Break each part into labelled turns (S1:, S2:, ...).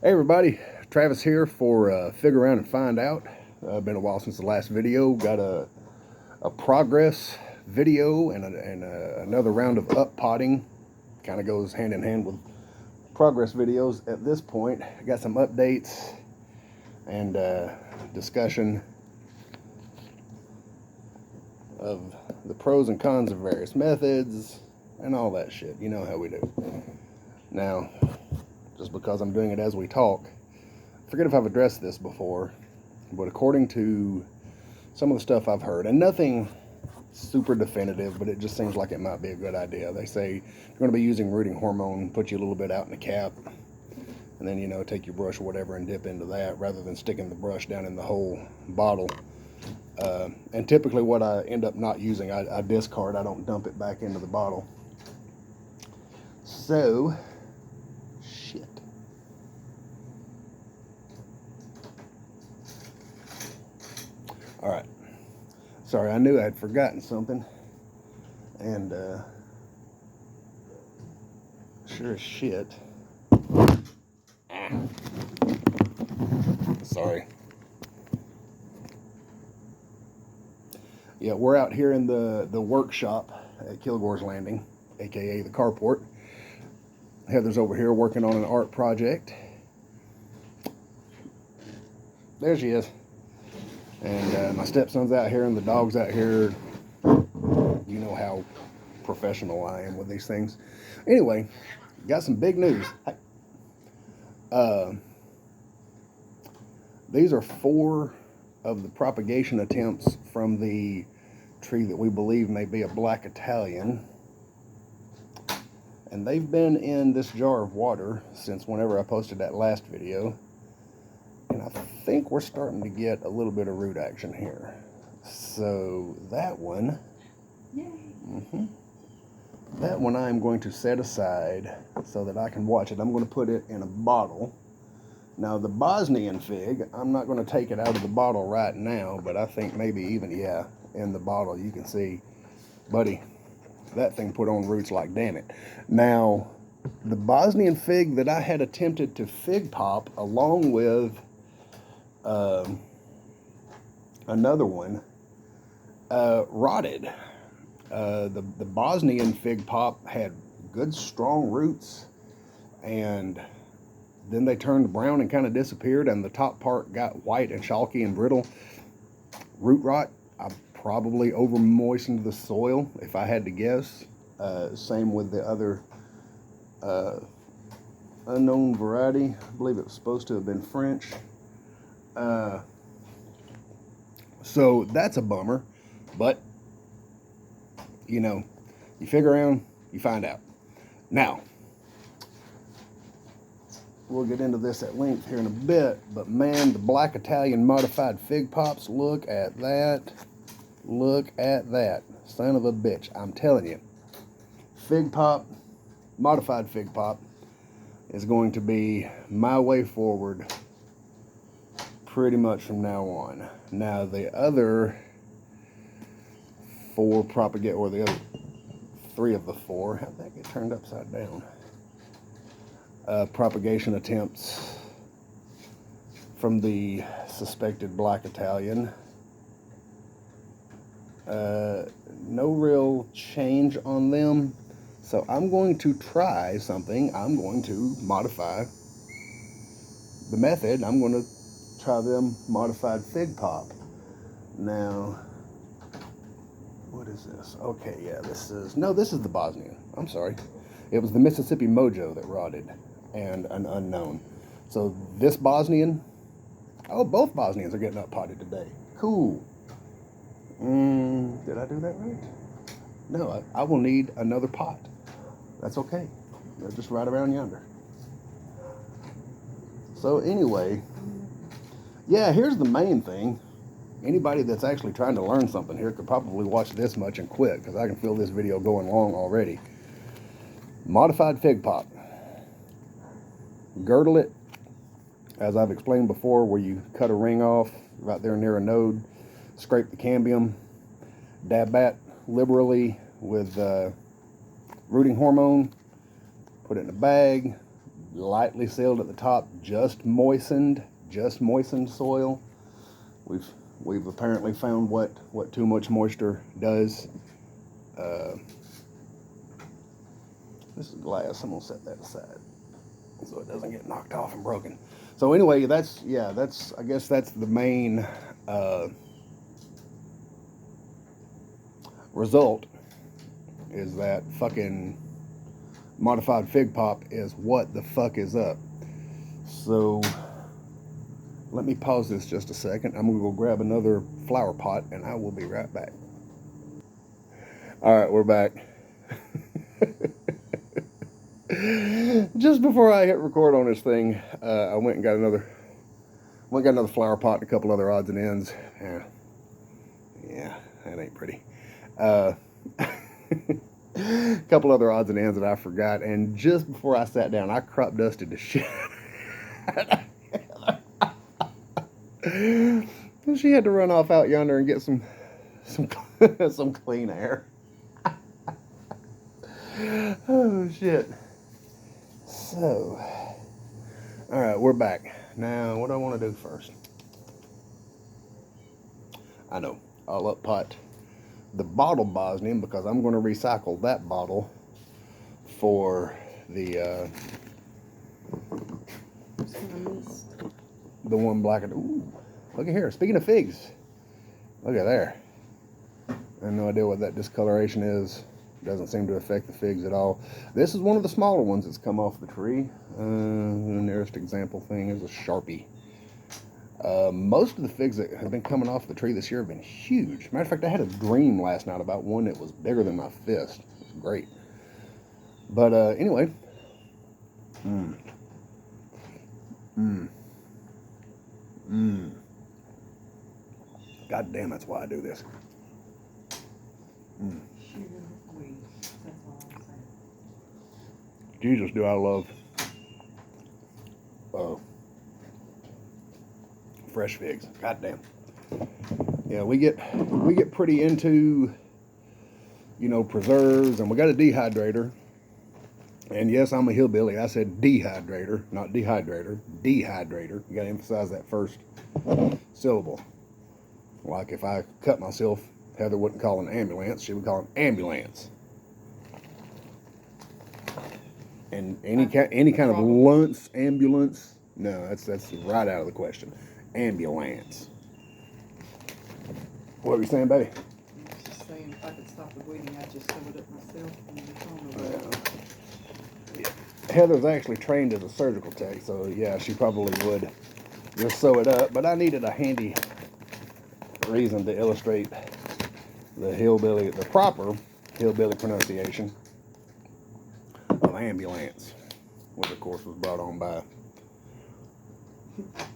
S1: Hey everybody, Travis here for Figure Around and Find Out. Been a while since the last video. Got a progress video and another round of up potting. Kind of goes hand in hand with progress videos at this point. Got some updates and discussion of the pros and cons of various methods and all that shit. You know how we do. Now, just because I'm doing it as we talk, forget if I've addressed this before, but according to some of the stuff I've heard, and nothing super definitive, but it just seems like it might be a good idea. They say you're going to be using rooting hormone, put you a little bit out in the cap, and then, take your brush or whatever and dip into that rather than sticking the brush down in the whole bottle. And typically what I end up not using, I discard. I don't dump it back into the bottle. So, shit. All right. Sorry, I knew I had forgotten something. And, sure as shit. Sorry. Yeah, we're out here in the workshop at Kilgore's Landing, aka the carport. Heather's over here working on an art project. There she is. And my stepson's out here and the dog's out here. You know how professional I am with these things. Anyway, got some big news. These are 4 of the propagation attempts from the tree that we believe may be a black Italian. And they've been in this jar of water since whenever I posted that last video. And I think we're starting to get a little bit of root action here. So that one, that one I'm going to set aside so that I can watch it. I'm going to put it in a bottle. Now the Bosnian fig, I'm not going to take it out of the bottle right now, but I think maybe even, in the bottle you can see, buddy, that thing put on roots like damn it. Now, the Bosnian fig that I had attempted to fig pop along with another one rotted. The Bosnian fig pop had good strong roots, and then they turned brown and kind of disappeared, and the top part got white and chalky and brittle. Root rot. I probably over moistened the soil if I had to guess. Same with the other unknown variety. I believe it was supposed to have been French. So that's a bummer, but you figure around, you find out. Now, we'll get into this at length here in a bit, but man, the black Italian modified fig pops, look at that. Look at that. Son of a bitch, I'm telling you. Fig pop, modified fig pop, is going to be my way forward pretty much from now on. Now the other 4 propagate, or the other 3 of the 4, how'd that get turned upside down? Propagation attempts from the suspected black Italian. No real change on them. So I'm going to try something. I'm going to modify the method. I'm going to try them modified fig pop. Now, what is this? Okay, yeah, this is the Bosnian. I'm sorry. It was the Mississippi Mojo that rotted and an unknown. So this Bosnian, both Bosnians are getting up potted today. Cool. Did I do that right? No, I will need another pot. That's okay. They're just right around yonder. So anyway, here's the main thing. Anybody that's actually trying to learn something here could probably watch this much and quit, because I can feel this video going long already. Modified fig pop. Girdle it, as I've explained before, where you cut a ring off right there near a node, scrape the cambium, dab that liberally with rooting hormone, put it in a bag, lightly sealed at the top, just moistened soil. We've apparently found what too much moisture does. This is glass. I'm gonna set that aside so it doesn't get knocked off and broken. So anyway, I guess that's the main result, is that fucking modified fig pop is what the fuck is up. So let me pause this just a second. I'm gonna go grab another flower pot and I will be right back. All right, we're back. Just before I hit record on this thing, I went and got another flower pot and a couple other odds and ends. Yeah, that ain't pretty. A couple other odds and ends that I forgot, and just before I sat down, I crop dusted the shit. She had to run off out yonder and get some some clean air. Oh shit. So, all right, we're back. Now, what do I want to do first? I know, I'll up pot the bottle Bosnian because I'm going to recycle that bottle for the one black. Ooh, look at here. Speaking of figs, look at there. I have no idea what that discoloration is. Doesn't seem to affect the figs at all. This is one of the smaller ones that's come off the tree. The nearest example thing is a Sharpie. Most of the figs that have been coming off the tree this year have been huge. Matter of fact, I had a dream last night about one that was bigger than my fist. It was great. But anyway. God damn, that's why I do this. Jesus, do I love fresh figs. God damn. Yeah, we get pretty into, preserves, and we got a dehydrator. And yes, I'm a hillbilly. I said dehydrator, not dehydrator. Dehydrator. You got to emphasize that first syllable. Like if I cut myself, Heather wouldn't call an ambulance. She would call an ambulance. And any kind of ambulance, no, that's right out of the question. Ambulance. What were you saying, baby?
S2: I was just saying, if I could stop the bleeding, I'd just sew it up myself and the phone.
S1: Yeah. Heather's actually trained as a surgical tech, so yeah, she probably would just sew it up. But I needed a handy reason to illustrate the proper hillbilly pronunciation of ambulance, which of course was brought on by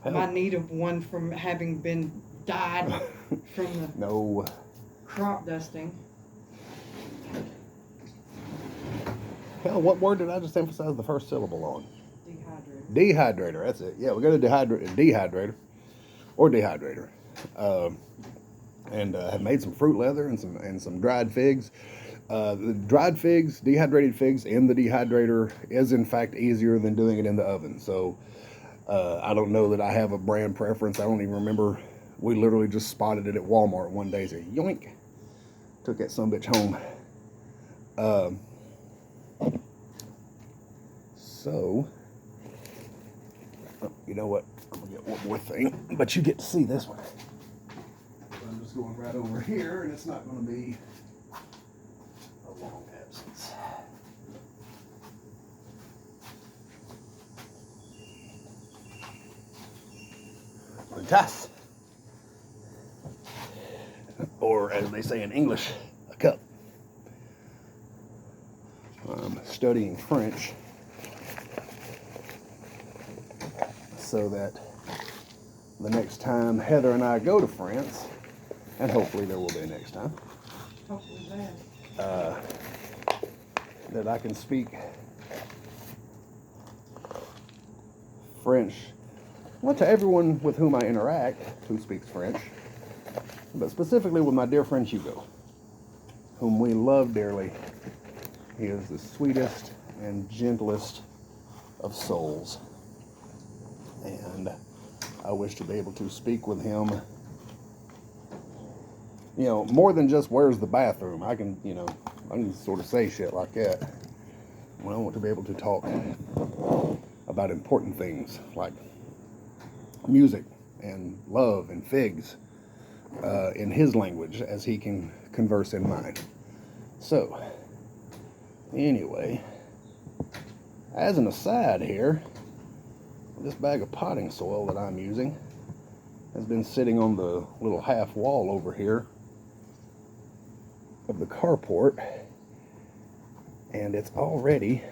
S2: my need of one from having been died from the crop dusting.
S1: Hell, what word did I just emphasize the first syllable on?
S2: Dehydrator.
S1: That's it. Yeah, we got a dehydrator. And have made some fruit leather and some dried figs. The dried figs, dehydrated figs in the dehydrator is in fact easier than doing it in the oven. So I don't know that I have a brand preference. I don't even remember. We literally just spotted it at Walmart one day. So yoink, took that sumbitch home. So you know what? I'm gonna get one more thing, but you get to see this one. I'm just going right over here, and it's not going to be a long absence. A tasse, or as they say in English, a cup. I'm studying French so that the next time Heather and I go to France, and hopefully there will be a next time,
S2: Hopefully
S1: that I can speak French, well, to everyone with whom I interact who speaks French, but specifically with my dear friend Hugo, whom we love dearly. He is the sweetest and gentlest of souls. And I wish to be able to speak with him, you know, more than just where's the bathroom. I can, you know, I can sort of say shit like that. Well, I want to be able to talk about important things like music and love and figs in his language as he can converse in mine. So, anyway, as an aside here, this bag of potting soil that I'm using has been sitting on the little half wall over here of the carport, and it's already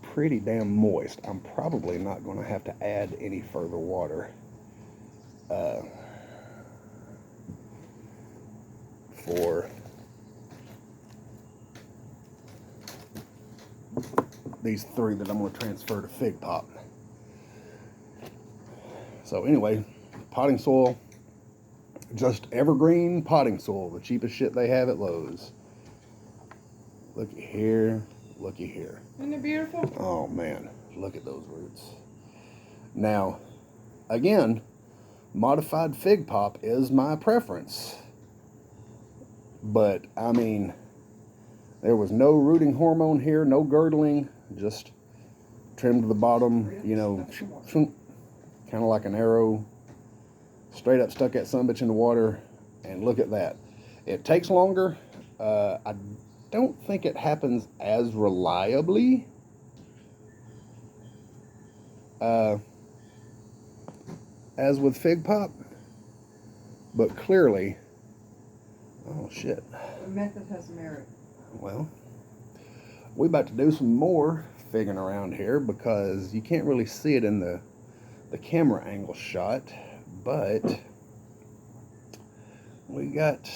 S1: pretty damn moist. I'm probably not going to have to add any further water for these 3 that I'm going to transfer to Fig Pop. So anyway, potting soil, just evergreen potting soil, the cheapest shit they have at Lowe's. Looky here, looky here.
S2: Isn't it beautiful?
S1: Oh man, look at those roots. Now, again, modified Fig Pop is my preference. But, I mean, there was no rooting hormone here, no girdling, just trimmed to the bottom, you know, kind of like an arrow, straight up stuck that sumbitch in the water, and look at that. It takes longer. I don't think it happens as reliably as with Fig Pop, but clearly, oh shit.
S2: The method has merit.
S1: Well, we about to do some more figging around here because you can't really see it in the camera angle shot, but we got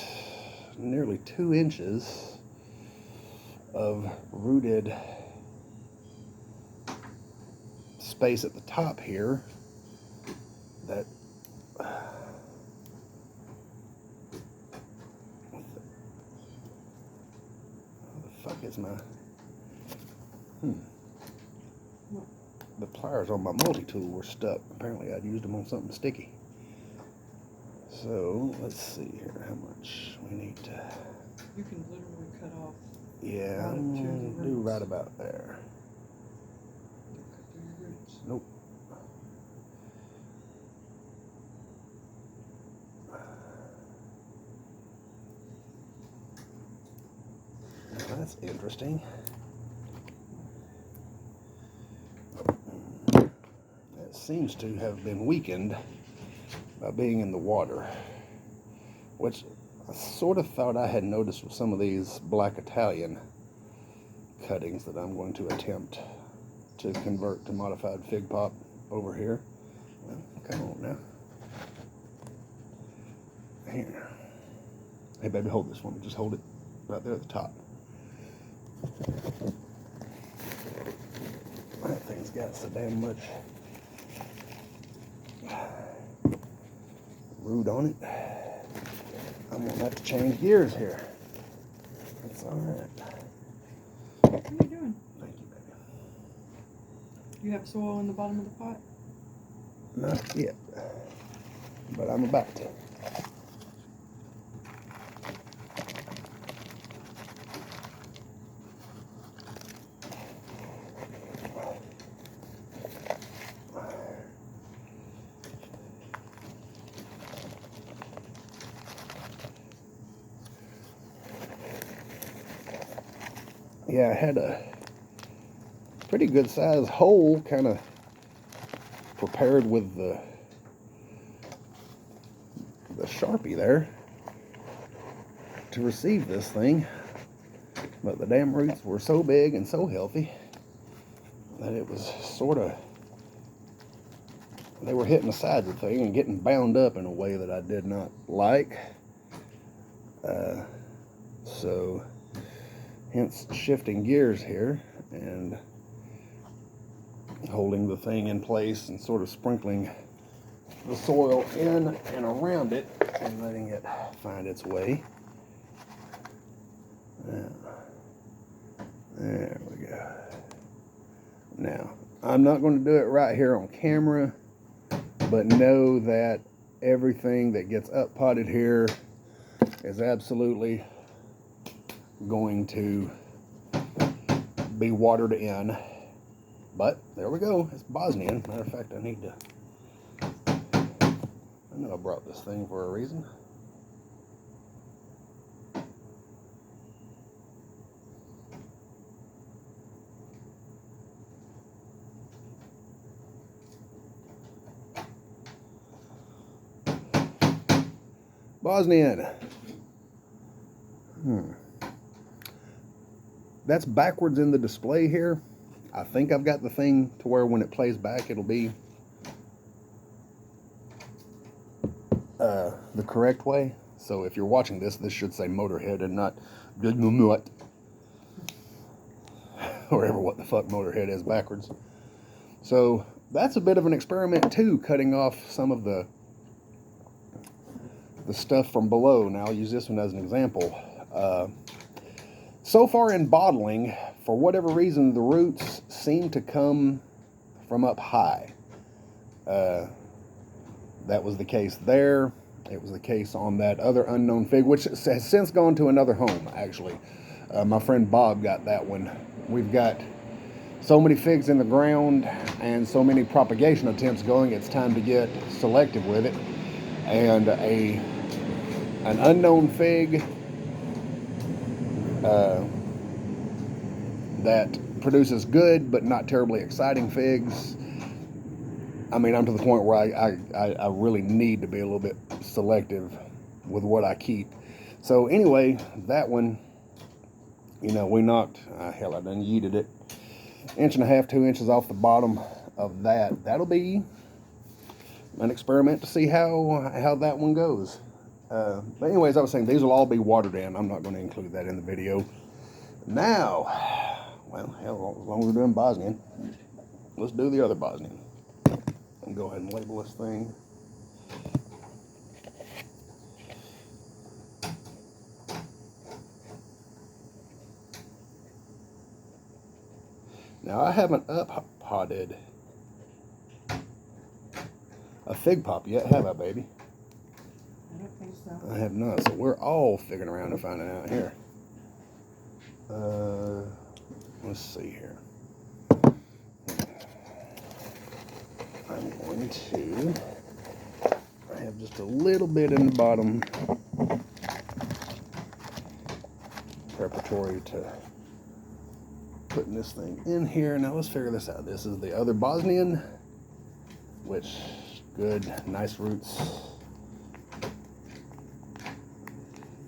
S1: nearly 2 inches of rooted space at the top here that fuck is my the pliers on my multi-tool were stuck. Apparently I'd used them on something sticky. So let's see here how much we need to.
S2: You can literally cut off.
S1: Yeah, I'm gonna do right about there.
S2: Cut through your roots.
S1: Nope. That's interesting. It seems to have been weakened by being in the water, which I sort of thought I had noticed with some of these Black Italian cuttings that I'm going to attempt to convert to modified Fig Pop over here. Well, come on now. Here. Hey baby, hold this for me. Just hold it right there at the top. That thing's got so damn much root on it. I'm gonna have to change gears here. That's alright.
S2: What are you doing?
S1: Thank you, baby.
S2: You have soil in the bottom of the pot?
S1: Not yet, but I'm about to. Yeah, I had a pretty good sized hole kind of prepared with the Sharpie there to receive this thing, but the damn roots were so big and so healthy that it was sort of, they were hitting the sides of the thing and getting bound up in a way that I did not like. So hence shifting gears here and holding the thing in place and sort of sprinkling the soil in and around it and letting it find its way. There we go. Now, I'm not going to do it right here on camera, but know that everything that gets up potted here is absolutely going to be watered in. But there we go. It's Bosnian. Matter of fact, I know I brought this thing for a reason. Bosnian. That's backwards in the display here. I think I've got the thing to where when it plays back, it'll be the correct way. So if you're watching this, this should say Motorhead and not Good Mumut. Or ever what the fuck Motorhead is backwards. So that's a bit of an experiment too, cutting off some of the stuff from below. Now I'll use this one as an example. So far in bottling, for whatever reason, the roots seem to come from up high. That was the case there. It was the case on that other unknown fig, which has since gone to another home, actually. My friend Bob got that one. We've got so many figs in the ground and so many propagation attempts going, it's time to get selective with it. And an unknown fig that produces good but not terribly exciting figs. I mean, I'm to the point where I really need to be a little bit selective with what I keep. So anyway, that one, you know, we knocked, hell, I done yeeted it, 1.5 inches, 2 inches off the bottom of that. That'll be an experiment to see how that one goes. But anyways, I was saying these will all be watered in. I'm not going to include that in the video. Now, well, hell, as long as we're doing Bosnian, let's do the other Bosnian. And go ahead and label this thing. Now I haven't up-potted a fig pop yet, have I, baby?
S2: I don't think so.
S1: I have not, so we're all figuring around and finding out here. Let's see here. I'm going to, I have just a little bit in the bottom preparatory to putting this thing in here. Now let's figure this out. This is the other Bosnian, which good, nice roots.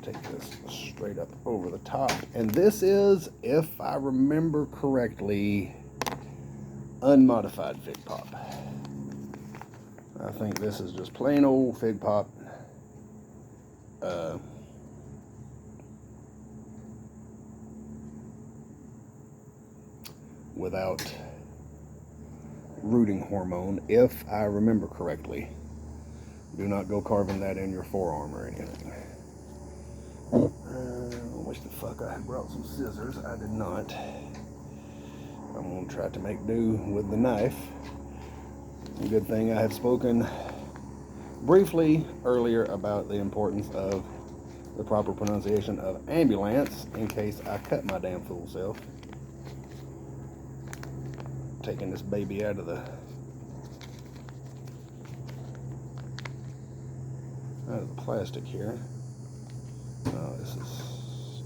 S1: Take this straight up over the top. And this is, if I remember correctly, unmodified fig pop. I think this is just plain old fig pop. Without rooting hormone, if I remember correctly. Do not go carving that in your forearm or anything. I wish the fuck I had brought some scissors. I did not. I'm going to try to make do with the knife. Good thing I have spoken briefly earlier about the importance of the proper pronunciation of ambulance in case I cut my damn fool self. Taking this baby out of the plastic here. Oh, this is,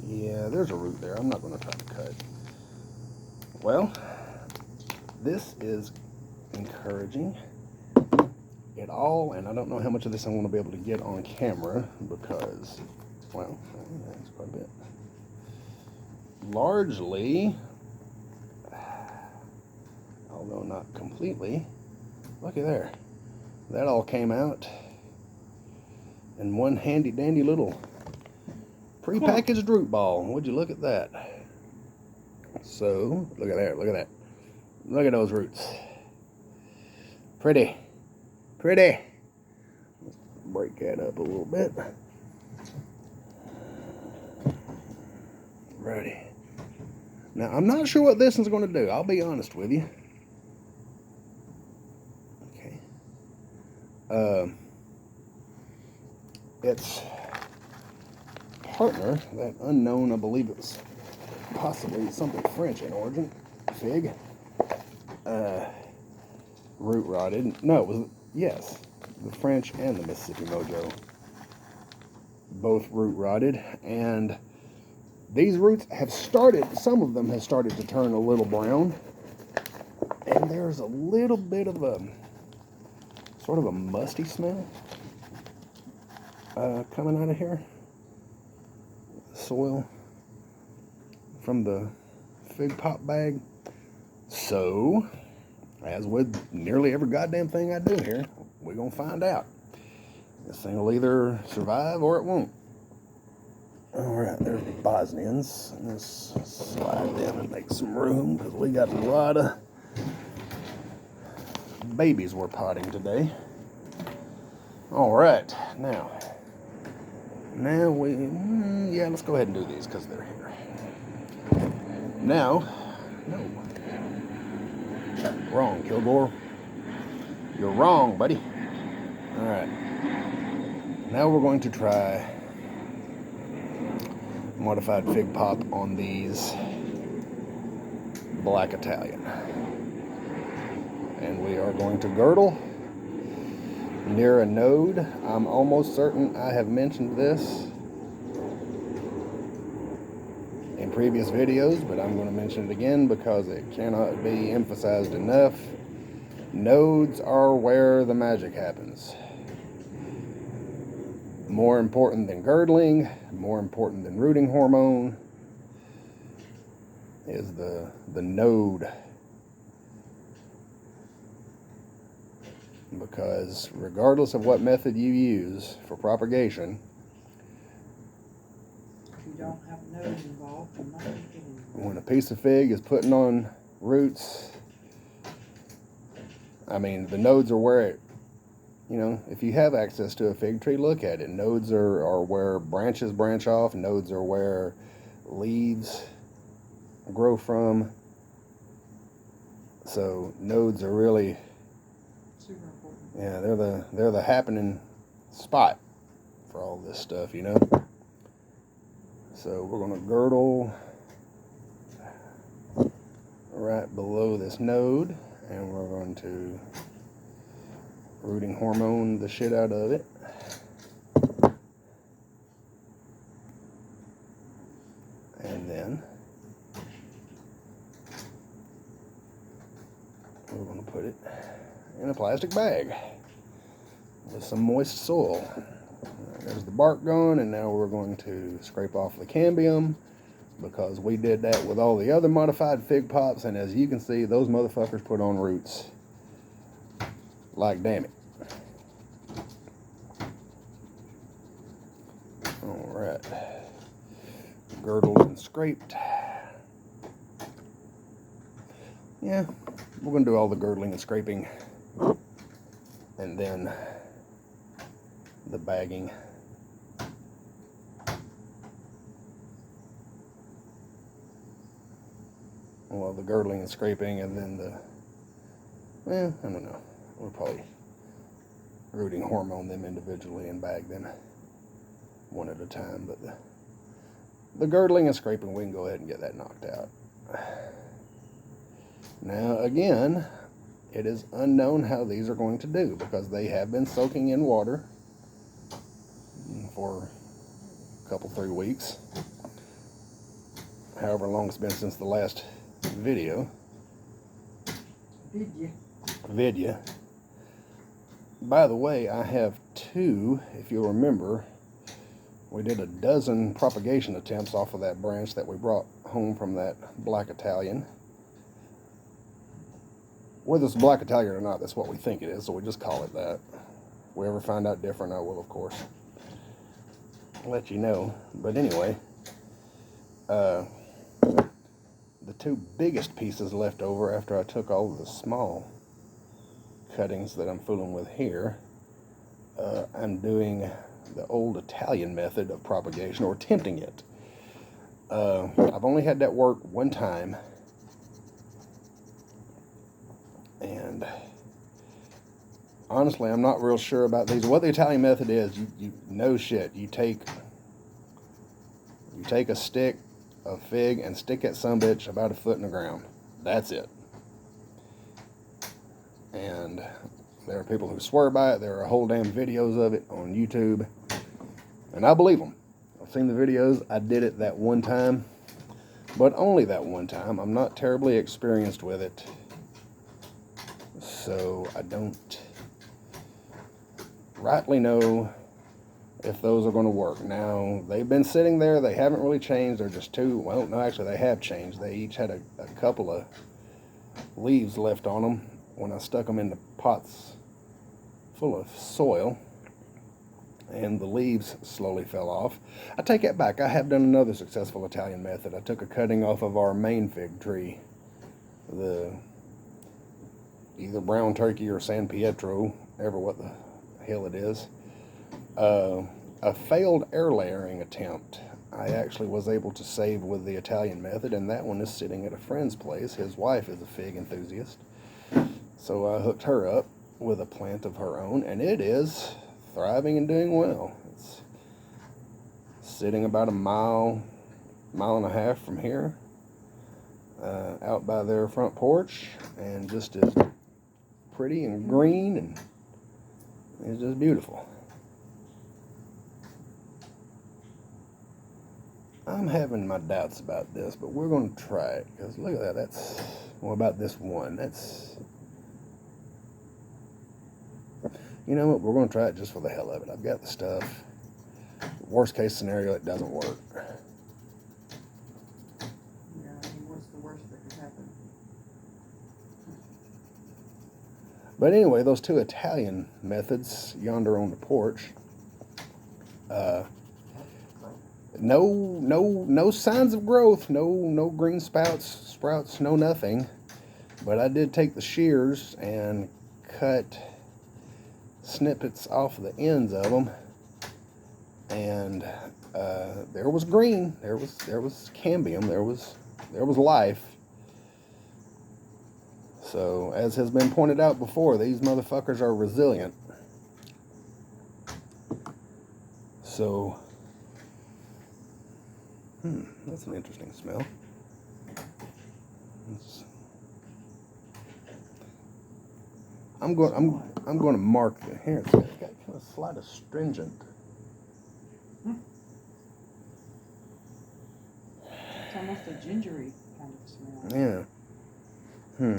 S1: yeah, there's a root there. I'm not going to try to cut. Well, this is encouraging it all, and I don't know how much of this I'm going to be able to get on camera because, well, that's quite a bit. Largely, although not completely, looky there. That all came out in one handy dandy little prepackaged root ball. Would you look at that? So, look at there, look at that. Look at those roots. Pretty. Pretty. Let's break that up a little bit. Righty. Now, I'm not sure what this is going to do. I'll be honest with you. Its partner, that unknown, I believe it was possibly something French in origin, fig, root rotted. No, it was, yes, the French and the Mississippi Mojo both root rotted, and these roots have started, some of them have started to turn a little brown, and there's a little bit of a sort of a musty smell coming out of here. Soil from the fig pop bag. So, as with nearly every goddamn thing I do here, we're gonna find out. This thing will either survive or it won't. Alright, there's the Bosnians. Let's slide them and make some room, because we got a lot of babies we're potting today. Alright, now we, yeah, let's go ahead and do these because they're here. Now, no. Wrong, Kilgore. You're wrong, buddy. Alright. Now we're going to try modified fig pop on these Black Italian. And we are going to girdle near a node. I'm almost certain I have mentioned this in previous videos, but I'm going to mention it again because it cannot be emphasized enough. Nodes are where the magic happens. More important than girdling, more important than rooting hormone is the node. Because regardless of what method you use for propagation,
S2: If you don't have nodes involved, you're not going to get anywhere.
S1: when a piece of fig is putting on roots, I mean, the nodes are where it, you know, if you have access to a fig tree, look at it. Nodes are where branches branch off. Nodes are where leaves grow from. So nodes are really,
S2: Super important.
S1: yeah, they're the happening spot for all this stuff, you know. So we're gonna girdle right below this node, and we're going to rooting hormone the shit out of it. And then we're going to put it in a plastic bag with some moist soil. There's the bark gone, and now we're going to scrape off the cambium, because we did that with all the other modified fig pops, and as you can see, those motherfuckers put on roots like damn it. Alright. Girdled and scraped. Yeah, we're going to do all the girdling and scraping, and then the bagging. Well, the girdling and scraping, and then the, I don't know. We'll probably rooting hormone them individually and bag them one at a time. But the girdling and scraping, we can go ahead and get that knocked out. Now, again, it is unknown how these are going to do, because they have been soaking in water for a couple, 3 weeks. However long it's been since the last video. Vidya. By the way, I have 2, if you'll remember, we did a dozen propagation attempts off of that branch that we brought home from that Black Italian. Whether it's Black Italian or not, that's what we think it is, so we just call it that. If we ever find out different, I will, of course, let you know. But anyway, the 2 biggest pieces left over after I took all of the small cuttings that I'm fooling with here, I'm doing the old Italian method of propagation, or attempting it. I've only had that work one time, and honestly, I'm not real sure about these. What the Italian method is, you no shit. You take a stick of fig and stick that sumbitch about a foot in the ground. That's it. And there are people who swear by it. There are whole damn videos of it on YouTube. And I believe them. I've seen the videos. I did it that one time. But only that one time. I'm not terribly experienced with it. So I don't rightly know if those are going to work. Now, they've been sitting there. They haven't really changed. They're just two. Well, no, actually, they have changed. They each had a couple of leaves left on them when I stuck them into pots full of soil. And the leaves slowly fell off. I take that back. I have done another successful Italian method. I took a cutting off of our main fig tree. Either brown turkey or San Pietro, ever what the hell it is. A failed air layering attempt I actually was able to save with the Italian method, and that one is sitting at a friend's place. His wife is a fig enthusiast. So I hooked her up with a plant of her own, and it is thriving and doing well. It's sitting about a mile and a half from here, out by their front porch, and just as pretty and green, and it's just beautiful. I'm having my doubts about this, but we're going to try it, because look at that. That's, well, about this one, that's, you know what, we're going to try it just for the hell of it. I've got the stuff. Worst case scenario, it doesn't work.
S2: Yeah, I mean, what's the worst that could happen?
S1: But anyway, those two Italian methods yonder on the porch, no signs of growth, no green sprouts, no nothing. But I did take the shears and cut snippets off the ends of them, and there was green, there was cambium, there was life. So, as has been pointed out before, these motherfuckers are resilient. So, that's an interesting smell. I'm going to mark the here. It's got kind of a slight astringent.
S2: It's almost a gingery kind of smell.
S1: Yeah.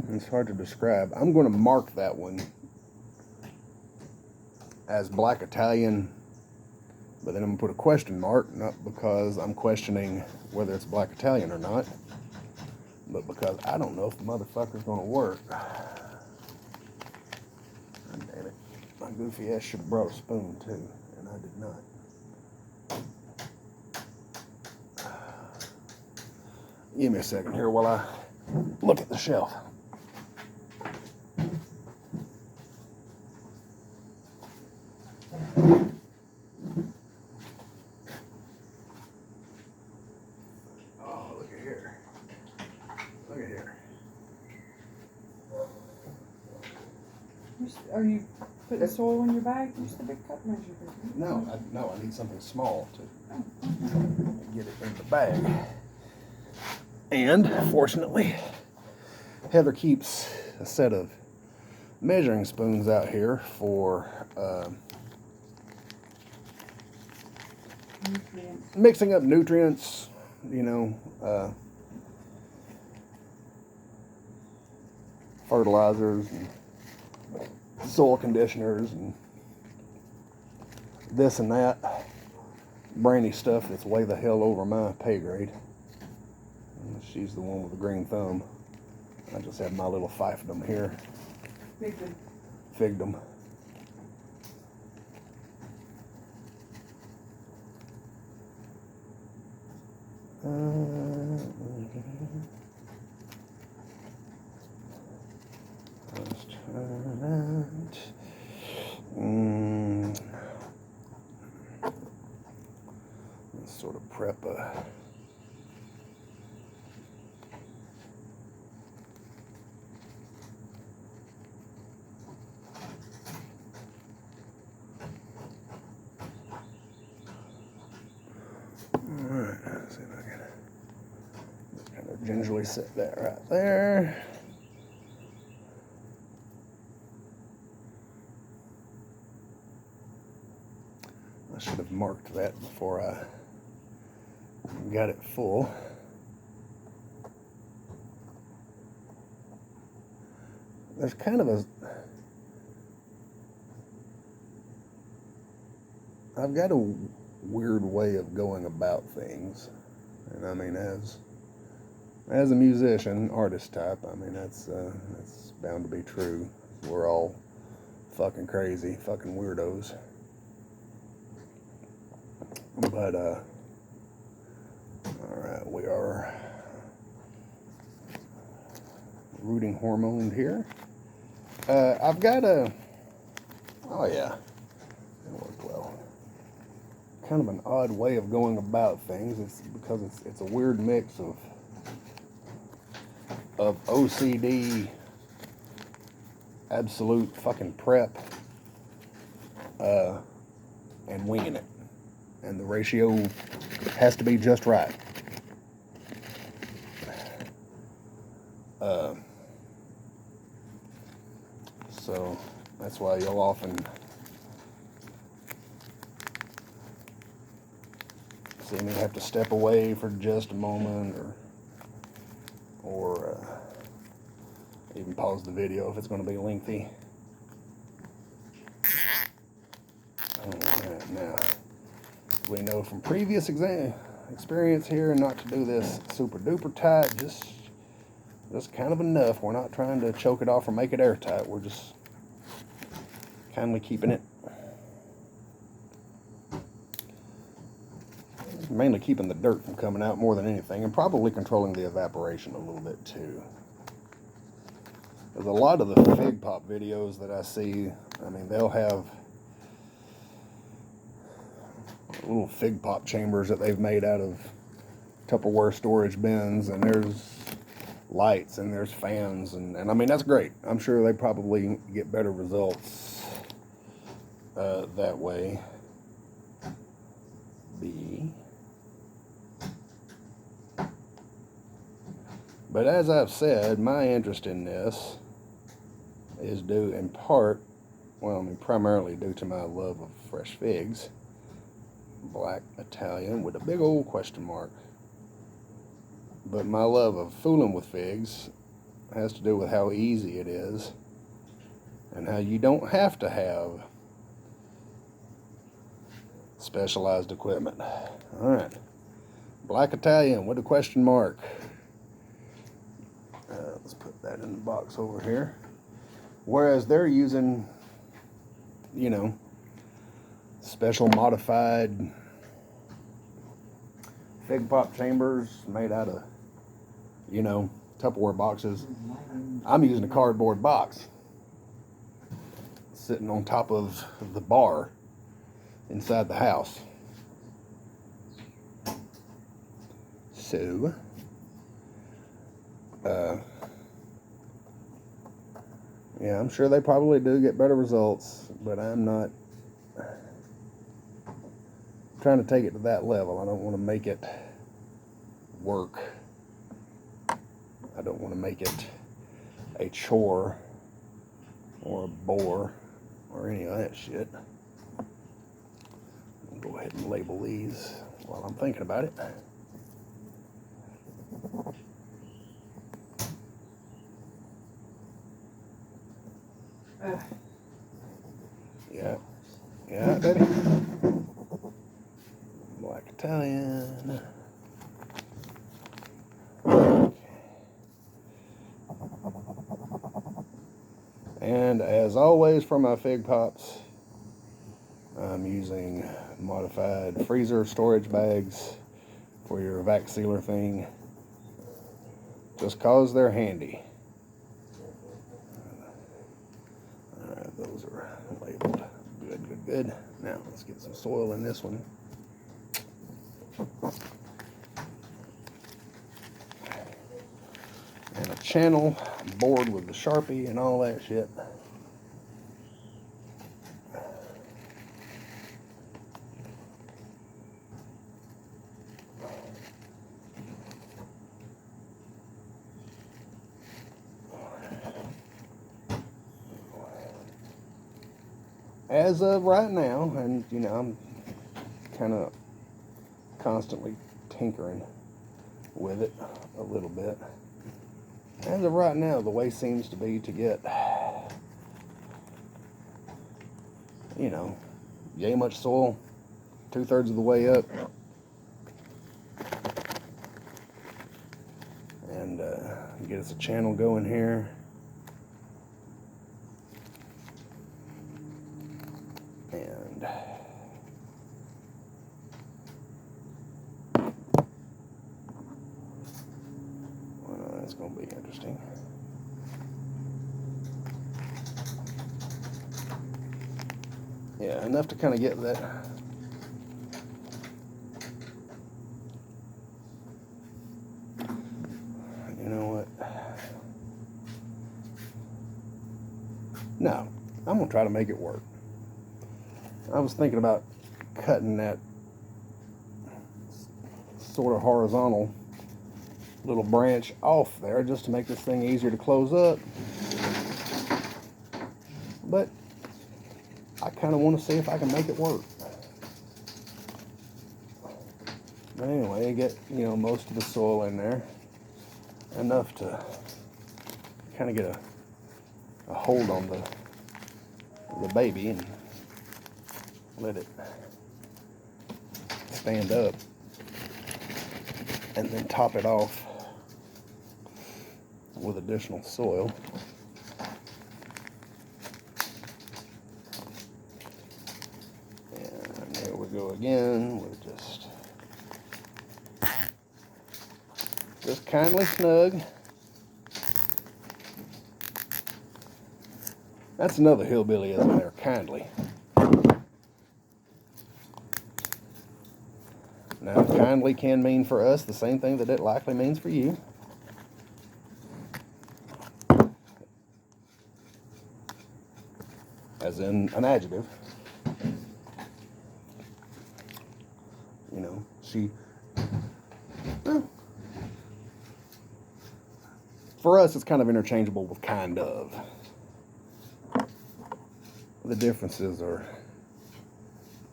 S1: It's hard to describe. I'm going to mark that one as Black Italian, but then I'm going to put a question mark, not because I'm questioning whether it's Black Italian or not, but because I don't know if the motherfucker's going to work. Oh, damn it. My goofy ass should have brought a spoon too, and I did not. Give me a second here while I look at the shelf. Oh, look at here. Look at here.
S2: Are you putting soil in your bag? Use the big cup measure.
S1: No, I need something small to get it in the bag. And, fortunately, Heather keeps a set of measuring spoons out here for mixing up nutrients, fertilizers and soil conditioners and this and that brainy stuff that's way the hell over my pay grade. She's the one with the green thumb. I just have my little fiefdom here. Figdom. Let's try that. Let's sort of prep a gingerly set that right there. I should have marked that before I got it full. There's kind of I've got a weird way of going about things. And I mean, as a musician, artist type, I mean, that's bound to be true. We're all fucking crazy, fucking weirdos. But, alright, we are rooting hormone here. I've got oh yeah, it worked well. Kind of an odd way of going about things. It's because it's a weird mix of OCD, absolute fucking prep, and winging it. And the ratio has to be just right. So that's why you'll often see me have to step away for just a moment, or even pause the video if it's going to be lengthy. Alright, now we know from previous experience here not to do this super duper tight, just kind of enough. We're not trying to choke it off or make it airtight. We're just kindly keeping it, mainly keeping the dirt from coming out more than anything, and probably controlling the evaporation a little bit too. There's a lot of the Fig Pop videos that I see, I mean, they'll have little Fig Pop chambers that they've made out of Tupperware storage bins, and there's lights and there's fans, and I mean, that's great. I'm sure they probably get better results that way. But as I've said, my interest in this is due in part, well, I mean, primarily due to my love of fresh figs. Black Italian with a big old question mark. But my love of fooling with figs has to do with how easy it is and how you don't have to have specialized equipment. Alright, Black Italian with a question mark. Let's put that in the box over here. Whereas they're using, you know, special modified Fig Pop chambers made out of, you know, Tupperware boxes. I'm using a cardboard box sitting on top of the bar inside the house. So, yeah, I'm sure they probably do get better results, but I'm not trying to take it to that level. I don't want to make it work. I don't want to make it a chore or a bore or any of that shit. I'll go ahead and label these while I'm thinking about it. Yeah, baby. Black Italian. And as always for my Fig Pops, I'm using modified freezer storage bags for your vac sealer thing, just cause they're handy. Alright, those are labeled. Good. Now let's get some soil in this one. And a channel board with the Sharpie and all that shit. as of right now, and you know, I'm kind of constantly tinkering with it a little bit. As of right now, the way seems to be to get, you know, yay much soil, 2/3 of the way up, and get us a channel going here. And well, that's going to be interesting. Yeah, enough to kind of get that. You know what? No, I'm going to try to make it work. I was thinking about cutting that sort of horizontal little branch off there just to make this thing easier to close up. But I kind of want to see if I can make it work. But anyway, get, you know, most of the soil in there, enough to kind of get a hold on the baby and let it stand up, and then top it off with additional soil. And there we go again with just kindly snug. That's another hillbilly, isn't there? Kindly. Now, kindly can mean for us the same thing that it likely means for you. As in an adjective. You know, well, for us, it's kind of interchangeable with kind of. The differences are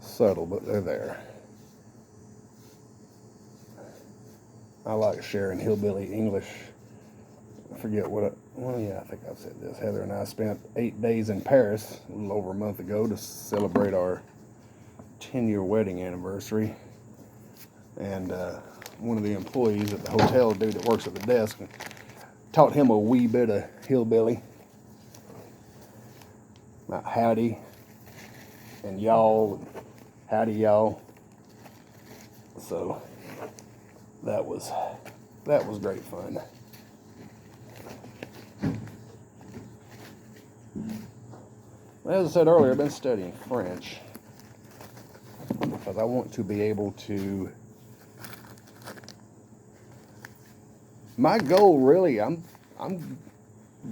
S1: subtle, but they're there. I like sharing hillbilly English. I forget what I think I've said this. Heather and I spent 8 days in Paris a little over a month ago to celebrate our 10-year wedding anniversary. And one of the employees at the hotel, dude that works at the desk, taught him a wee bit of hillbilly. About howdy and y'all, howdy y'all. So that was great fun. As I said earlier, I've been studying French because I want to be able to. My goal, really, I'm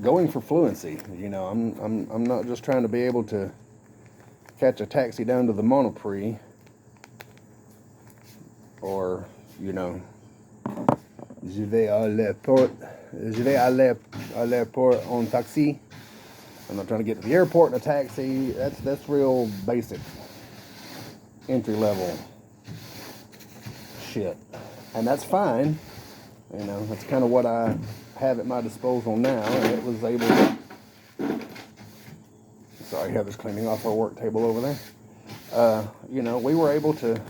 S1: going for fluency. You know, I'm not just trying to be able to catch a taxi down to the Monoprix, or, you know, je vais à l'aéroport en taxi. I'm not trying to get to the airport in a taxi. That's real basic entry level shit, and that's fine. You know, that's kind of what I have at my disposal now, and it was able to. Sorry, Heather's cleaning off our work table over there. You know, we were able to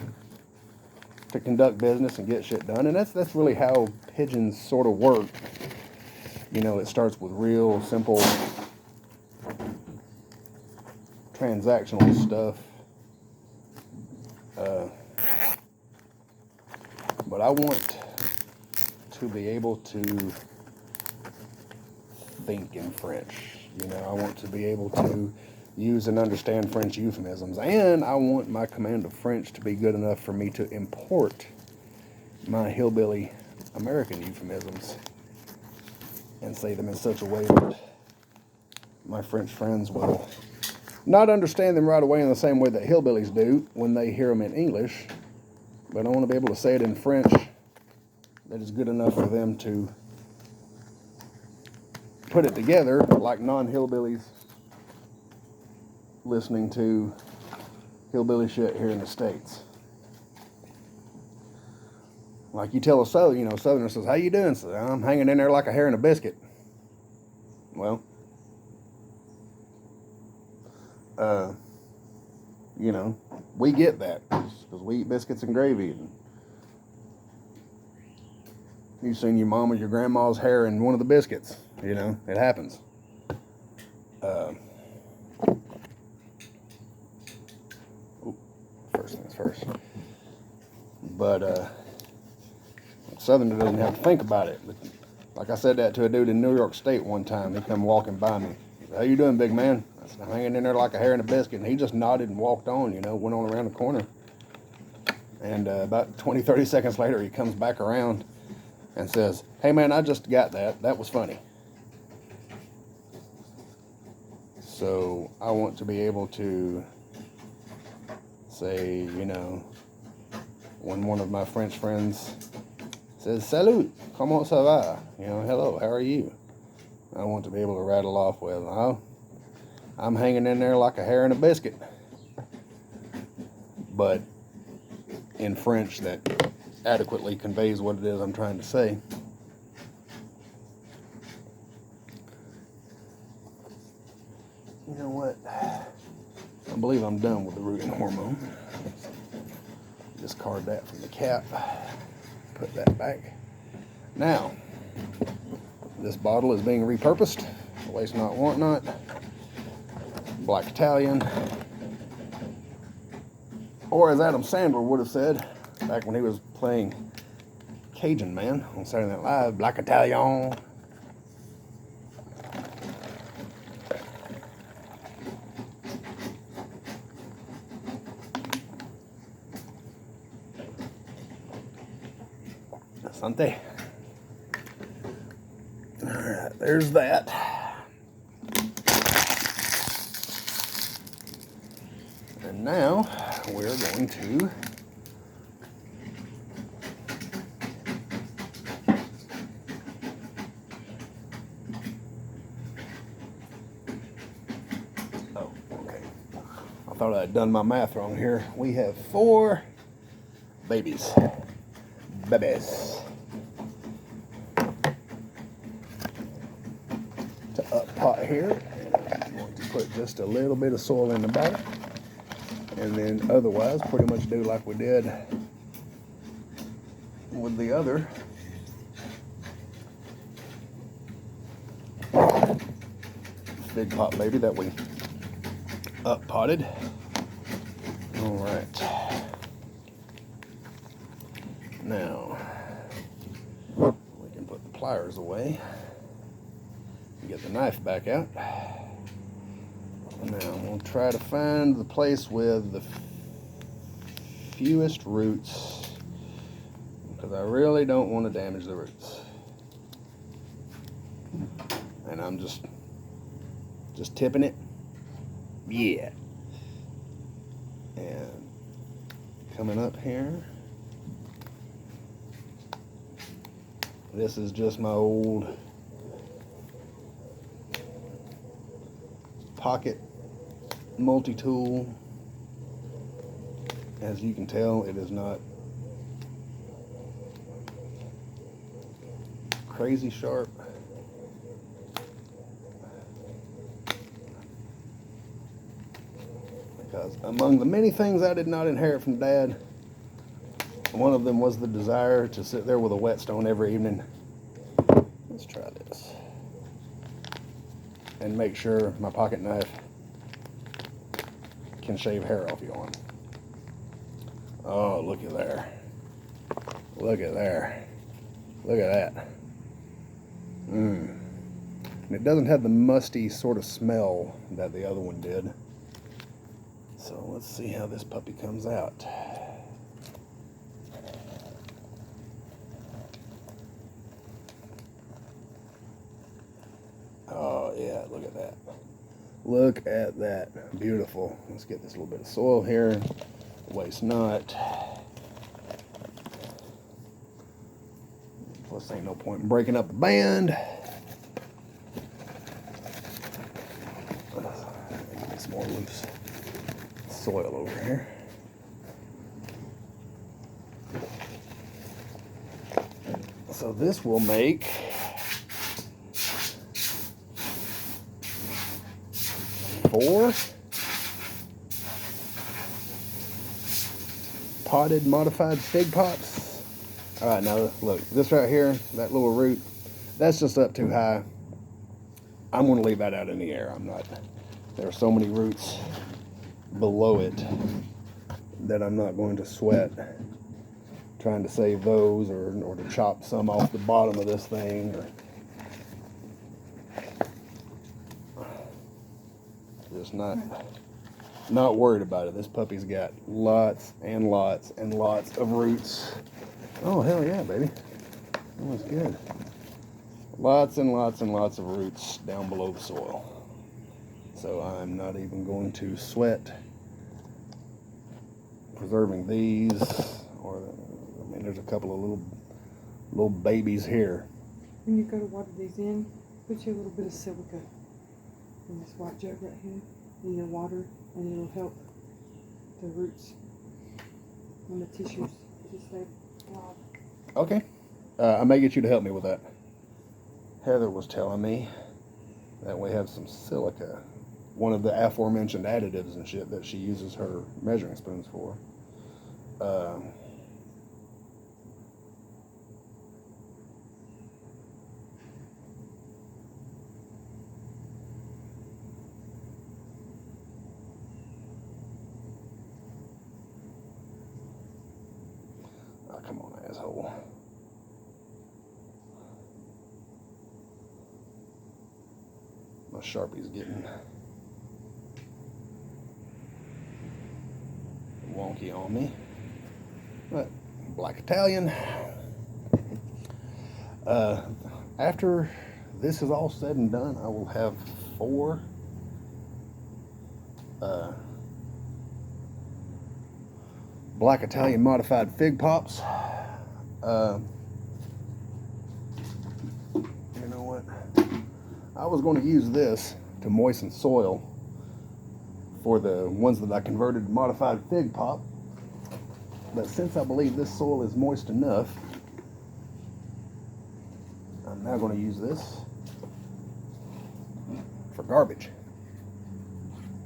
S1: conduct business and get shit done, and that's really how pigeons sort of work. You know, it starts with real simple transactional stuff, but I want to be able to think in French. You know, I want to be able to use and understand French euphemisms, and I want my command of French to be good enough for me to import my hillbilly American euphemisms and say them in such a way that my French friends will not understand them right away in the same way that hillbillies do when they hear them in English, but I want to be able to say it in French that is good enough for them to put it together like non-hillbillies listening to hillbilly shit here in the States. Like you tell a Southerner says, "How you doing?" Says, "I'm hanging in there like a hair in a biscuit." Well, we get that because we eat biscuits and gravy. And you've seen your mom or your grandma's hair in one of the biscuits. It happens. First things first. But Southerner doesn't have to think about it. But like I said that to a dude in New York State one time. He come walking by me. He said, "How you doing, big man?" I said, "I'm hanging in there like a hair in a biscuit." And he just nodded and walked on, went on around the corner. And about 20, 30 seconds later, he comes back around and says, "Hey, man, I just got that. That was funny." So I want to be able to say, when one of my French friends says, "Salut, comment ça va?" Hello, how are you? I want to be able to rattle off with, "Oh, I'm hanging in there like a hair in a biscuit." But in French that adequately conveys what it is I'm trying to say. You know what? I believe I'm done with the rooting hormone. Discard that from the cap. Put that back. Now, this bottle is being repurposed. Waste not, want not. Black Italian. Or as Adam Sandler would have said back when he was playing Cajun Man on Saturday Night Live, Black Italian. Asante. Alright, there's that. And now we're going to I thought I had done my math wrong here. We have 4 babies. To up pot here. I'm going to put just a little bit of soil in the bottom. And then otherwise pretty much do like we did with the other big pot baby that we up potted. All right. Now we can put the pliers away and get the knife back out. Now I'm going to try to find the place with the fewest roots because I really don't want to damage the roots. And I'm just tipping it. Yeah. And coming up here. This is just my old pocket multi-tool. As you can tell, it is not crazy sharp. Because among the many things I did not inherit from Dad, one of them was the desire to sit there with a whetstone every evening. Let's try this. And make sure my pocket knife can shave hair off your arm. Oh, look at there. Look at there. Look at that. And it doesn't have the musty sort of smell that the other one did. So let's see how this puppy comes out. Oh yeah, look at that. Look at that. Beautiful. Let's get this little bit of soil here. Waste not. Plus ain't no point in breaking up the band. some more loose soil over here. So this will make 4 potted modified fig pots. All right, now look, this right here, that little root, that's just up too high. I'm going to leave that out in the air. I'm not, there are so many roots below it that I'm not going to sweat trying to save those or to chop some off the bottom of this thing. Just not worried about it. This puppy's got lots and lots and lots of roots. Oh, hell yeah, baby. That was good. Lots and lots and lots of roots down below the soil. So I'm not even going to sweat preserving these. Or, I mean, there's a couple of little babies here.
S2: When you go to water these in, put you a little bit of silica in this white jug right here in your water, and it'll help the roots and the tissues to stay alive.
S1: Okay. I may get you to help me with that. Heather was telling me that we have some silica, one of the aforementioned additives and shit that she uses her measuring spoons for. Oh, come on, asshole. My Sharpie's getting wonky on me. But Black Italian. After this is all said and done, I will have 4 Black Italian modified fig pops. You know what? I was going to use this to moisten soil for the ones that I converted to modified fig pop. But since I believe this soil is moist enough, I'm now going to use this for garbage.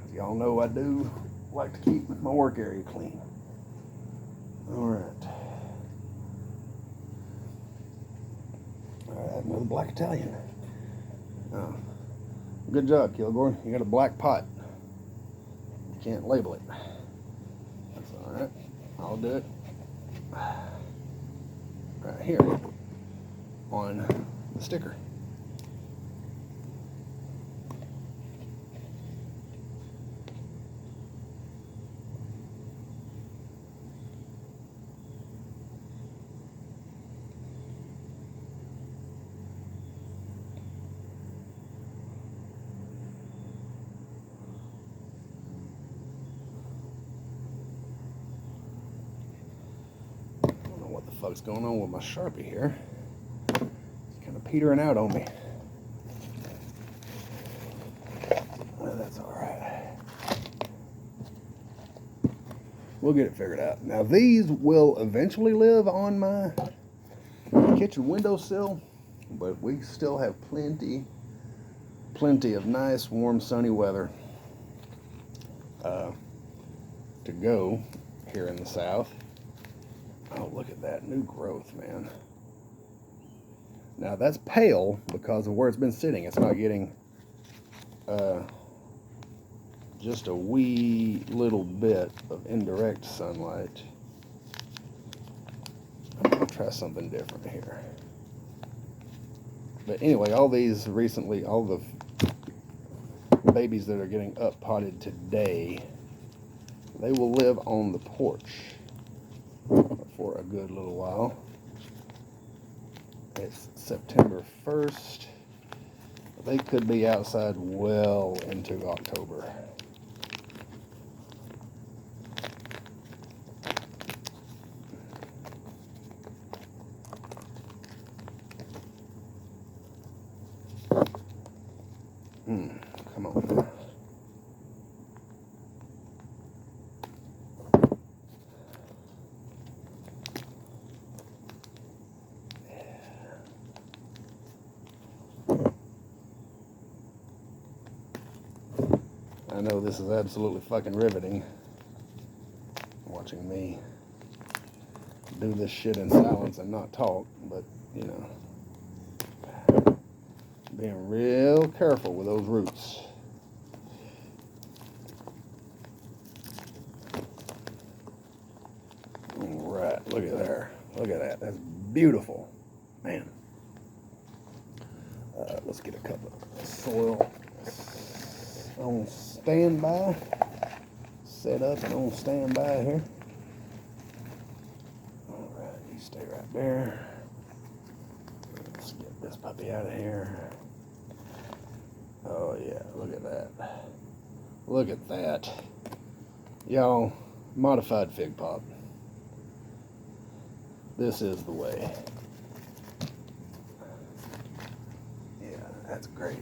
S1: As y'all know, I do like to keep my work area clean. Alright, another Black Italian. Oh, good job, Kilgore. You got a black pot. You can't label it. That's alright. I'll do it right here on the sticker. What the fuck's going on with my Sharpie here? It's kind of petering out on me. Well, that's alright. We'll get it figured out. Now these will eventually live on my kitchen windowsill, but we still have plenty of nice, warm, sunny weather to go here in the south. Oh, look at that new growth, man. Now that's pale because of where it's been sitting. It's not getting just a wee little bit of indirect sunlight. I'm gonna try something different here. But anyway, all these recently, all the babies that are getting up potted today, they will live on the porch for a good little while. It's September 1st. They could be outside well into October. Come on. I know this is absolutely fucking riveting, watching me do this shit in silence and not talk, but, you know, being real careful with those roots. All right, look at there. Look at that. That's beautiful. Man. Let's get a cup of soil on standby. Set up and on standby here. All right, you stay right there. Let's get this puppy out of here. Oh yeah, look at that. Look at that. Y'all, modified fig pop. This is the way. Yeah, that's great.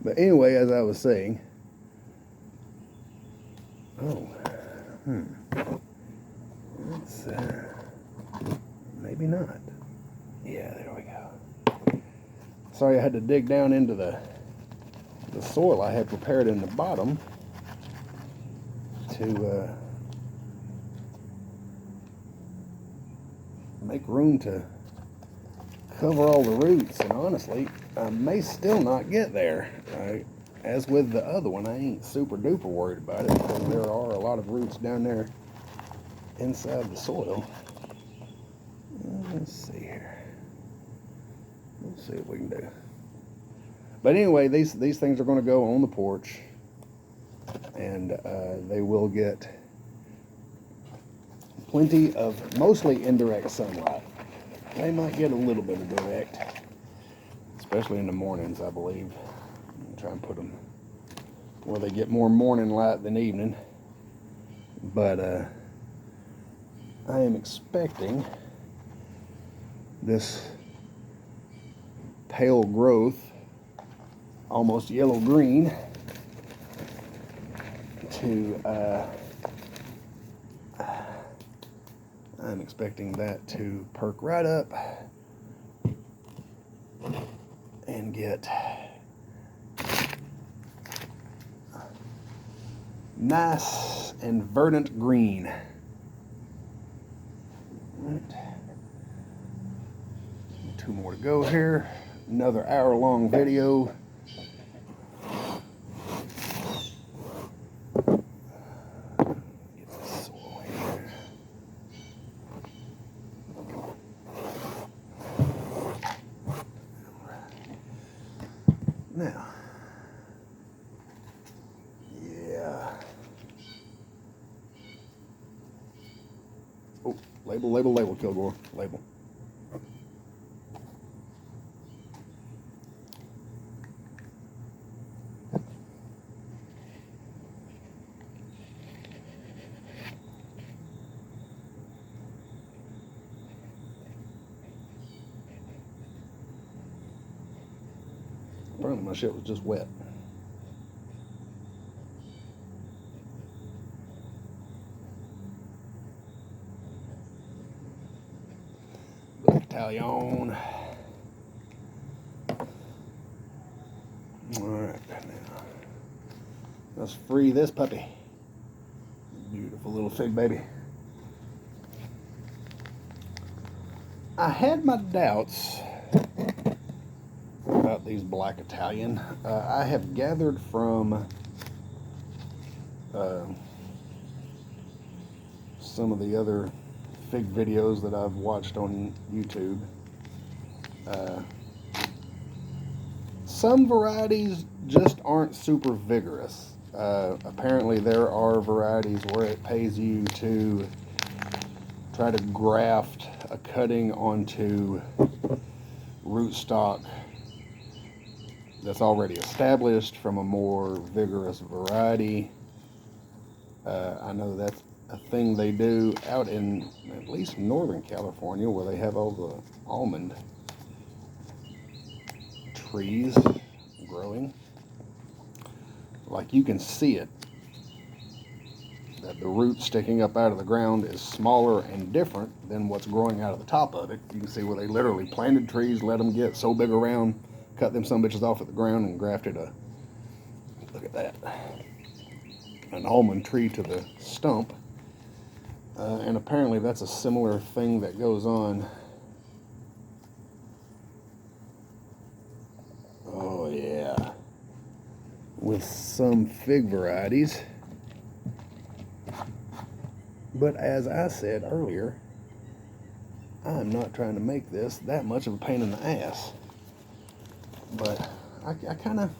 S1: But anyway, as I was saying, it's, maybe not. Yeah, there we go. Sorry I had to dig down into the soil I had prepared in the bottom to make room to cover all the roots, and honestly, I may still not get there. As with the other one, I ain't super duper worried about it because there are a lot of roots down there inside the soil. Let's see here. Let's see what we can do. But anyway, these things are going to go on the porch, and they will get plenty of mostly indirect sunlight. They might get a little bit of direct, especially in the mornings, I believe. I'll try and put them where they get more morning light than evening. But I am expecting this pale growth, almost yellow-green, to I'm expecting that to perk right up and get nice and verdant green. Right. 2 more to go here. Another hour-long video. Get this soil here. Now, yeah. Oh, label, Kilgore, label. Apparently my shit was just wet. Black Italian. Alright, now let's free this puppy. Beautiful little fig baby. I had my doubts about these Black Italian. I have gathered from some of the other fig videos that I've watched on YouTube. Some varieties just aren't super vigorous. Apparently there are varieties where it pays you to try to graft a cutting onto rootstock that's already established from a more vigorous variety. I know that's a thing they do out in at least Northern California, where they have all the almond trees growing. Like, you can see it, that the root sticking up out of the ground is smaller and different than what's growing out of the top of it. You can see where they literally planted trees, let them get so big around, cut them some bitches off at the ground and grafted a, look at that, an almond tree to the stump. And apparently that's a similar thing that goes on. Oh yeah, with some fig varieties. But as I said earlier, I'm not trying to make this that much of a pain in the ass. But I kind of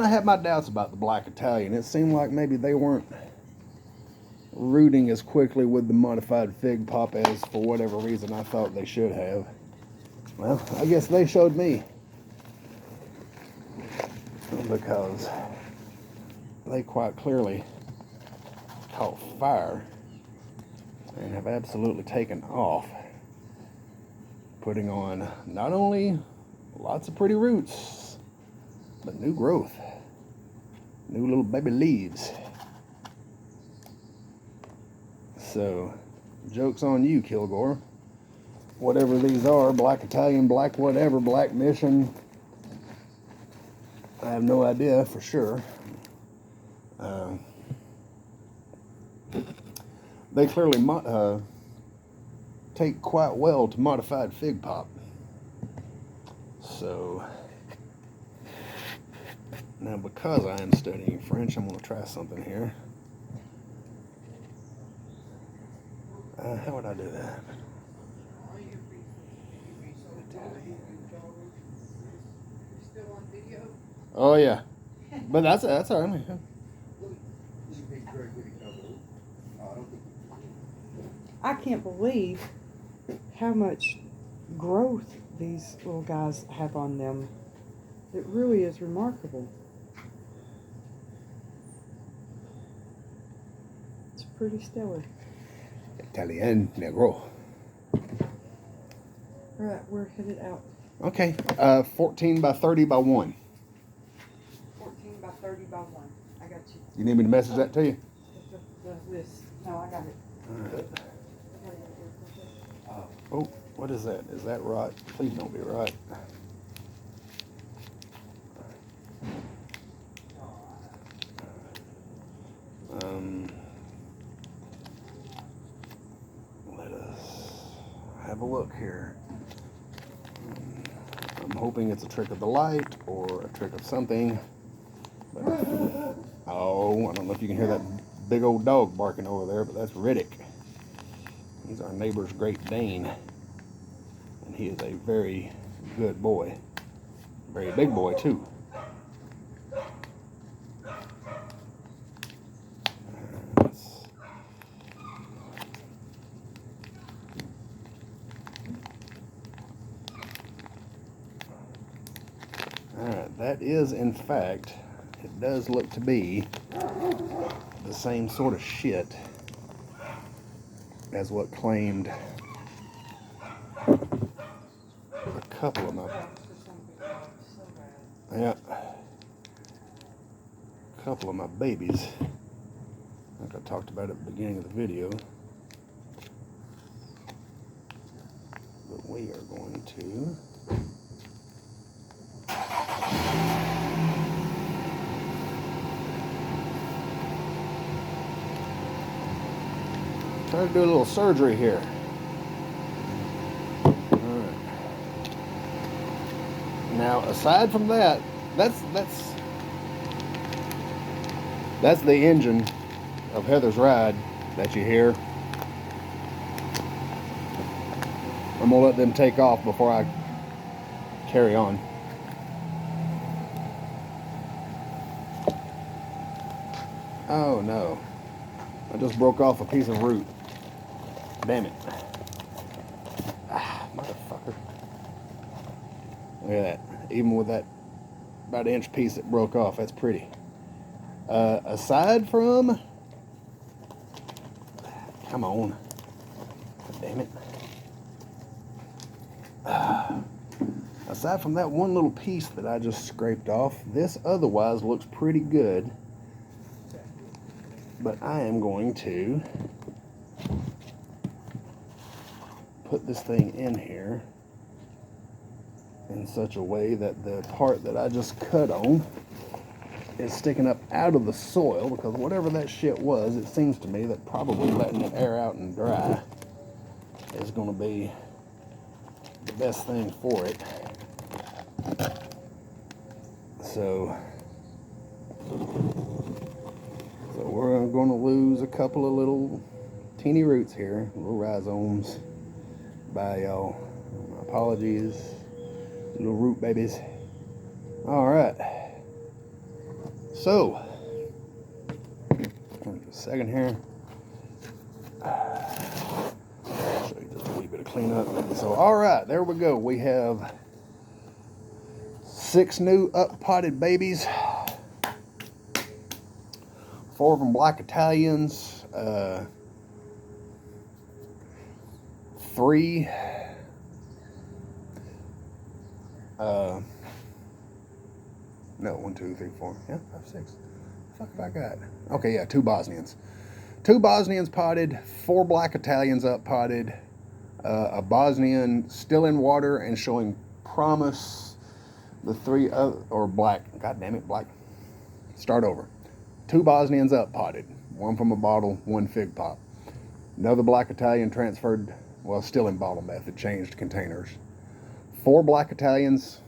S1: had my doubts about the Black Italian. It seemed like maybe they weren't rooting as quickly with the modified fig pop as, for whatever reason, I thought they should have. Well, I guess they showed me. Because they quite clearly caught fire and have absolutely taken off, putting on not only lots of pretty roots, but new growth, new little baby leaves. So, joke's on you, Kilgore. Whatever these are, Black Italian, Black whatever, Black Mission, I have no idea for sure. They clearly take quite well to modified fig pop. So, now because I am studying French, I'm going to try something here. How would I do that? Oh yeah, but that's all right.
S2: I can't believe how much growth these little guys have on them. It really is remarkable. It's pretty stellar.
S1: Italian Negro.
S2: Alright, we're headed out.
S1: Okay, 14 by 30 by 1.
S2: 14 by 30 by 1. I got you.
S1: You need me to message that to you?
S2: This. No, I got it.
S1: All right. Oh, what is that? Is that right? Please don't be right. Let us have a look here. I'm hoping it's a trick of the light or a trick of something. But, oh, I don't know if you can hear that big old dog barking over there, but that's Riddick. He's our neighbor's Great Dane. And he is a very good boy. Very big boy, too. Alright, that is, in fact, it does look to be the same sort of shit as what claimed a couple of my, yeah, a couple of my babies, like I talked about at the beginning of the video. But we are going to try to do a little surgery here. Alright. Now, aside from that, that's the engine of Heather's Ride that you hear. I'm gonna let them take off before I carry on. Oh no. I just broke off a piece of root. Damn it. Ah, motherfucker. Look at that. Even with that about inch piece that broke off, that's pretty. Aside from... Come on. God damn it. Aside from that one little piece that I just scraped off, this otherwise looks pretty good. But I am going to put this thing in here in such a way that the part that I just cut on is sticking up out of the soil, because whatever that shit was, it seems to me that probably letting it air out and dry is going to be the best thing for it. So we're going to lose a couple of little teeny roots here, little rhizomes. Bye, y'all. My apologies, little root babies. All right. So, a second here. Show you just a wee bit of cleanup. So, all right, there we go. We have 6 new up-potted babies. 4 of them black Italians. 3 no, 1, 2, 3, 4, yeah, 5, 6. The fuck have I got? Okay, yeah, 2 Bosnians. 2 Bosnians potted, 4 black Italians up potted, a Bosnian still in water and showing promise. The 3 or black, god damn it, black. Start over. 2 Bosnians up potted, 1 from a bottle, 1 fig pop. Another black Italian transferred, well, still in bottle method, changed containers. 4 black Italians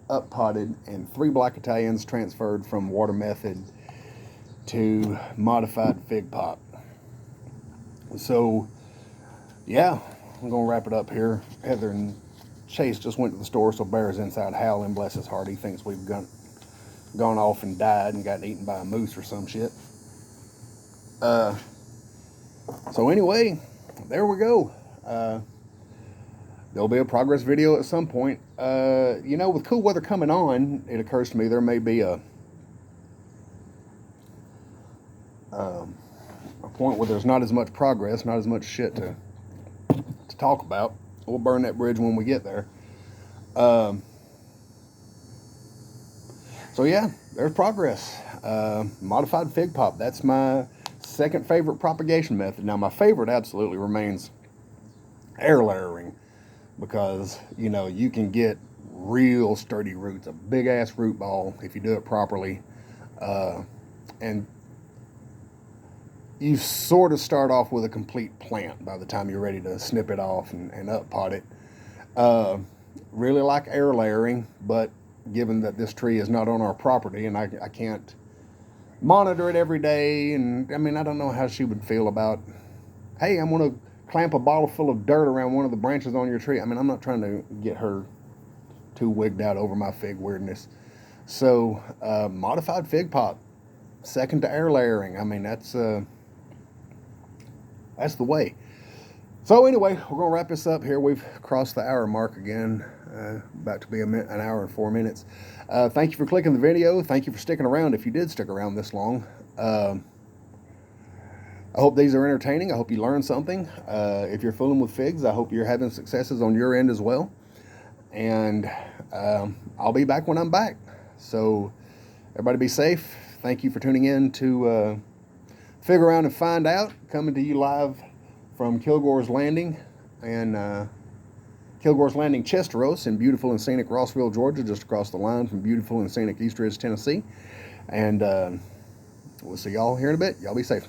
S1: up potted, and 3 black Italians transferred from water method to modified fig pop. So, yeah, I'm gonna wrap it up here. Heather and Chase just went to the store, so Bear's inside howling, bless his heart. He thinks we've gone off and died and gotten eaten by a moose or some shit. So anyway, there we go. There'll be a progress video at some point. You know, with cool weather coming on, it occurs to me there may be a point where there's not as much progress, not as much shit to talk about. We'll burn that bridge when we get there. So yeah, there's progress. Modified fig pop. That's my second favorite propagation method. Now, my favorite absolutely remains air layering, because, you know, you can get real sturdy roots, a big ass root ball if you do it properly. And you sort of start off with a complete plant by the time you're ready to snip it off and up pot it. Really like air layering, but given that this tree is not on our property and I can't monitor it every day, and I mean, I don't know how she would feel about, hey, I'm going to clamp a bottle full of dirt around one of the branches on your tree. I mean, I'm not trying to get her too wigged out over my fig weirdness. So, modified fig pop, second to air layering. I mean, that's the way. So anyway, we're going to wrap this up here. We've crossed the hour mark again, about to be an hour and 4 minutes. Thank you for clicking the video. Thank you for sticking around if you did stick around this long. I hope these are entertaining. I hope you learned something. If you're fooling with figs, I hope you're having successes on your end as well. And I'll be back when I'm back. So everybody be safe. Thank you for tuning in to Fig Around and Find Out, coming to you live from Kilgore's Landing and Kilgore's Landing, Chesteros, in beautiful and scenic Rossville, Georgia, just across the line from beautiful and scenic East Ridge, Tennessee. And we'll see y'all here in a bit. Y'all be safe.